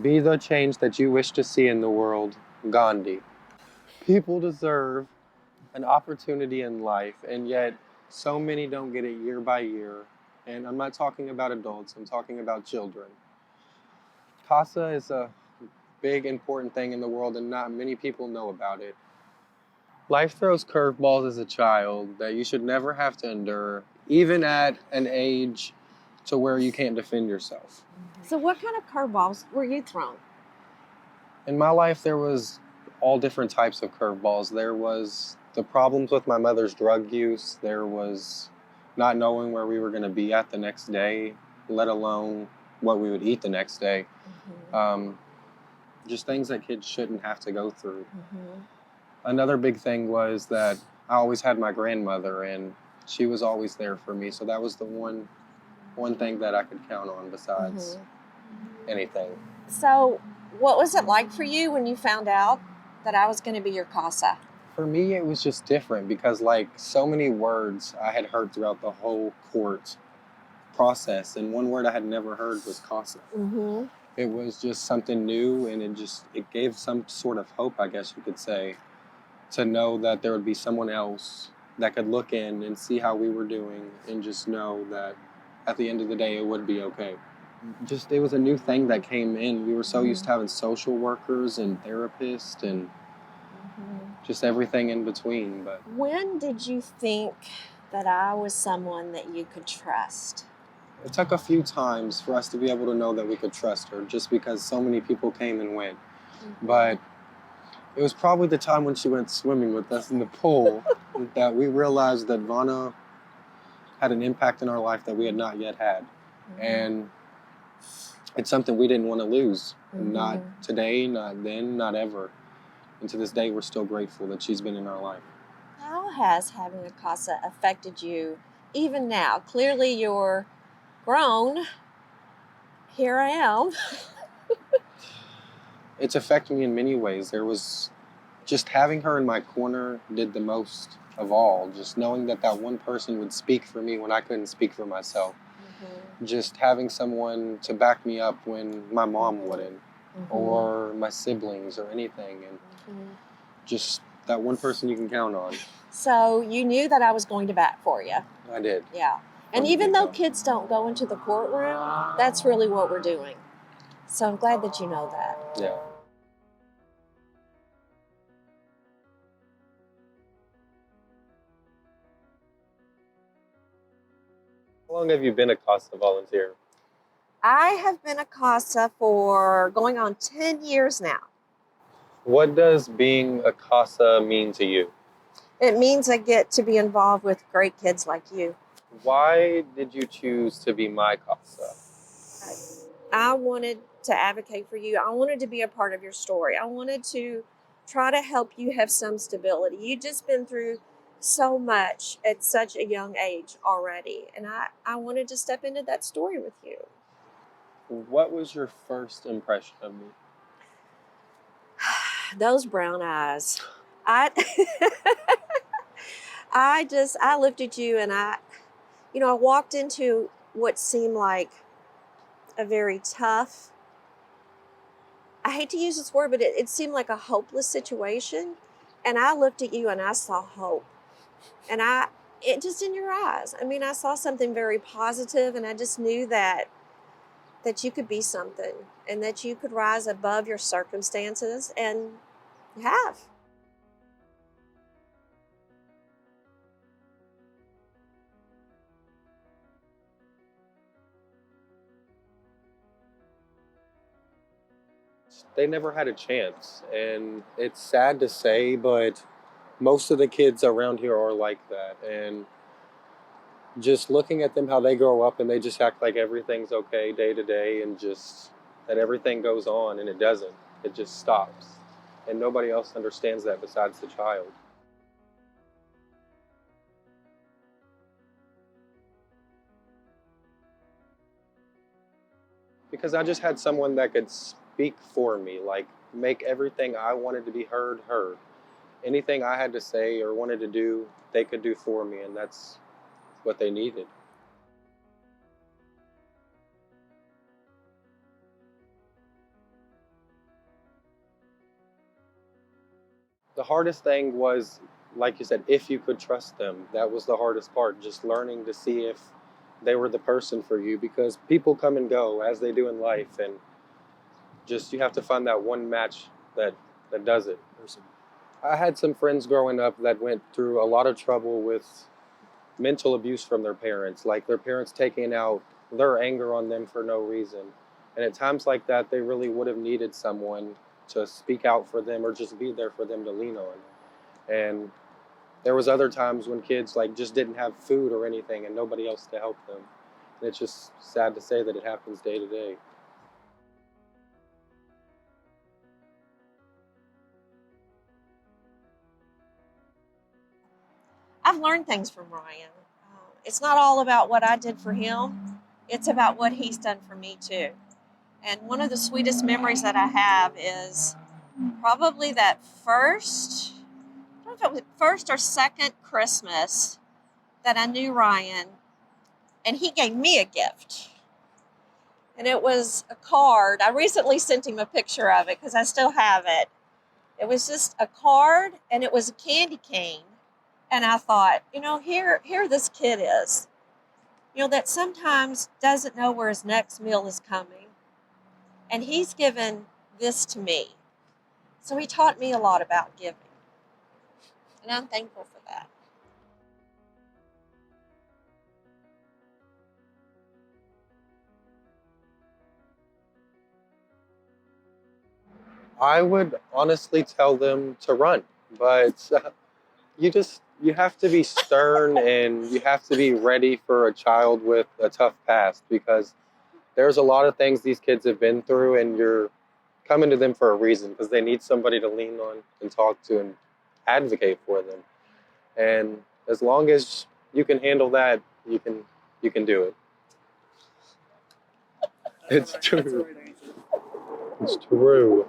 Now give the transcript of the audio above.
Be the change that you wish to see in the world, Gandhi. People deserve an opportunity in life, and yet so many don't get it year by year. And I'm not talking about adults, I'm talking about children. CASA is a big, important thing in the world, and not many people know about it. Life throws curveballs as a child that you should never have to endure, even at an age to where you can't defend yourself. So what kind of curveballs were you thrown? In my life, there was all different types of curveballs. There was the problems with my mother's drug use. There was not knowing where we were going to be at the next day, let alone what we would eat the next day. Just things that kids shouldn't have to go through. Another big thing was that I always had my grandmother, and she was always there for me. So that was the one thing that I could count on besides anything. So what was it like for you when you found out that I was going to be your CASA? For me, it was just different because, like, so many words I had heard throughout the whole court process, and one word I had never heard was CASA. It was just something new, and it gave some sort of hope, I guess you could say, to know that there would be someone else that could look in and see how we were doing and just know that at the end of the day it would be okay. Just, it was a new thing that came in. We were so used to having social workers and therapists and just everything in between. But when did you think that I was someone that you could trust? it took a few times for us to be able to know that we could trust her, just because so many people came and went. But it was probably the time when she went swimming with us in the pool that we realized that Vanna had an impact in our life that we had not yet had. And it's something we didn't want to lose. Not today, not then, not ever. And to this day, we're still grateful that she's been in our life. How has having a CASA affected you even now? Clearly you're grown. Here I am. It's affected me in many ways. There was just having her in my corner did the most of all. Just knowing that that one person would speak for me when I couldn't speak for myself. Just having someone to back me up when my mom wouldn't, or my siblings or anything. And just that one person you can count on. So you knew that I was going to bat for you. I did. Yeah. And even though kids don't go into the courtroom, that's really what we're doing. So I'm glad that you know that. Yeah. How long have you been a CASA volunteer? I have been a CASA for going on 10 years now. What does being a CASA mean to you? It means I get to be involved with great kids like you. Why did you choose to be my CASA? I wanted to advocate for you. I wanted to be a part of your story. I wanted to try to help you have some stability. You've just been through so much at such a young age already. And I wanted to step into that story with you. What was your first impression of me? Those brown eyes. I I looked at you and I walked into what seemed like a very tough, I hate to use this word, but it seemed like a hopeless situation. And I looked at you and I saw hope. And it just in your eyes. I mean, I saw something very positive, and I just knew that you could be something and that you could rise above your circumstances, and you have. They never had a chance. And it's sad to say, but most of the kids around here are like that. And just looking at them, how they grow up and they just act like everything's okay day to day, and just that everything goes on, and it doesn't. It just stops. And nobody else understands that besides the child. Because I just had someone that could speak for me, like make everything I wanted to be heard. Anything I had to say or wanted to do, they could do for me, and that's what they needed. The hardest thing was, like you said, if you could trust them. That was the hardest part, just learning to see if they were the person for you, because people come and go as they do in life, and just you have to find that one match that does it. I had some friends growing up that went through a lot of trouble with mental abuse from their parents, like their parents taking out their anger on them for no reason. And at times like that, they really would have needed someone to speak out for them or just be there for them to lean on. And there was other times when kids like just didn't have food or anything and nobody else to help them. And it's just sad to say that it happens day to day. I've learned things from Ryan. It's not all about what I did for him, it's about what he's done for me too. And one of the sweetest memories that I have is probably that first, I don't know if it was first or second Christmas that I knew Ryan, and he gave me a gift. And it was a card. I recently sent him a picture of it because I still have it. It was just a card, and it was a candy cane. And I thought, here this kid is, that sometimes doesn't know where his next meal is coming. And he's given this to me. So he taught me a lot about giving. And I'm thankful for that. I would honestly tell them to run, but you have to be stern and you have to be ready for a child with a tough past, because there's a lot of things these kids have been through, and you're coming to them for a reason because they need somebody to lean on and talk to and advocate for them. And as long as you can handle that, you can do it. It's true. It's true.